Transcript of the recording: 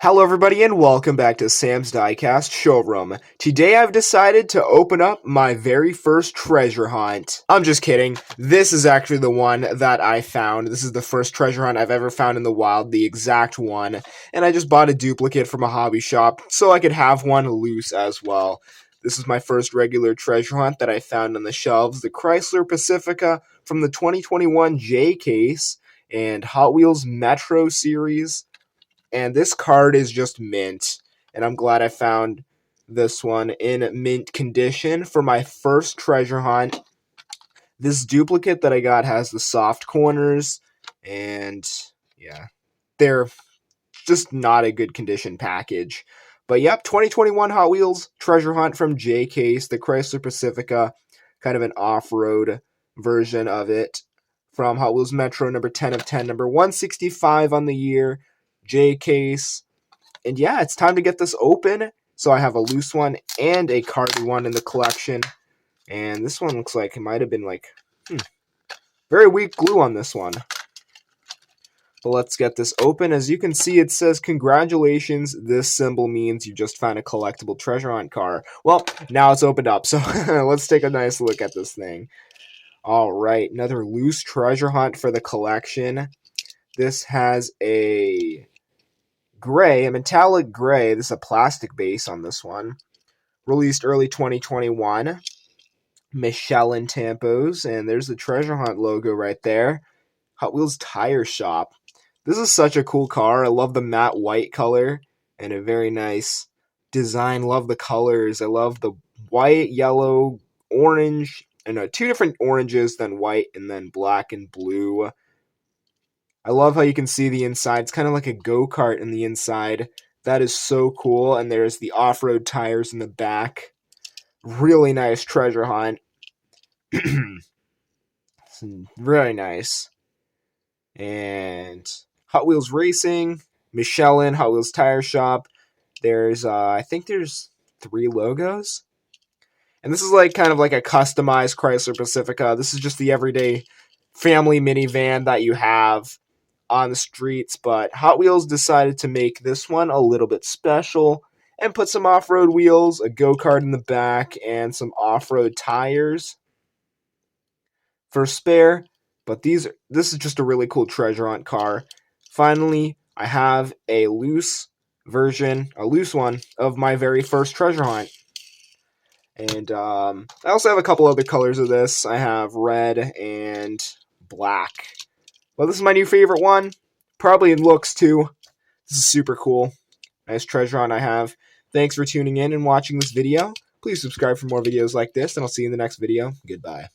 Hello everybody and welcome back to Sam's Diecast Showroom. Today I've decided to open up my very first treasure hunt. I'm just kidding. This is actually the one that I found. This is the first treasure hunt I've ever found in the wild, the exact one. And I just bought a duplicate from a hobby shop so I could have one loose as well. This is my first regular treasure hunt that I found on the shelves. The Chrysler Pacifica from the 2021 J case and Hot Wheels Metro series. And this card is just mint, and I'm glad I found this one in mint condition for my first treasure hunt. This duplicate that I got has the soft corners, and yeah, they're just not a good condition package. But yep, 2021 Hot Wheels treasure hunt from J Case, the Chrysler Pacifica, kind of an off-road version of it from Hot Wheels Metro, number 10 of 10, number 165 on the year. J case, and yeah, it's time to get this open. So I have a loose one and a carded one in the collection, and this one looks like it might have been like very weak glue on this one. But let's get this open. As you can see, it says congratulations, this symbol means you just found a collectible treasure hunt car. Well, now it's opened up, so let's take a nice look at this thing. All right, another loose treasure hunt for the collection. This has a metallic gray. This is a plastic base on this one. Released early 2021. Michelin tampos, and there's the treasure hunt logo right there. Hot Wheels Tire Shop. This is such a cool car. I love the matte white color and a very nice design. Love the colors. I love the white, yellow, orange, and two different oranges, then white, and then black and blue. I love how you can see the inside. It's kind of like a go-kart in the inside. That is so cool. And there's the off-road tires in the back. Really nice treasure hunt. Really nice. And Hot Wheels Racing, Michelin, Hot Wheels Tire Shop. There's, I think there's 3 logos. And this is like kind of like a customized Chrysler Pacifica. This is just the everyday family minivan that you have on the streets, but Hot Wheels decided to make this one a little bit special and put some off-road wheels, a go-kart in the back, and some off-road tires for spare. But this is just a really cool treasure hunt car. Finally, I have a loose one of my very first treasure hunt. And I also have a couple other colors of this. I have red and black. Well, this is my new favorite one. Probably in looks, too. This is super cool. Nice treasure hunt I have. Thanks for tuning in and watching this video. Please subscribe for more videos like this, and I'll see you in the next video. Goodbye.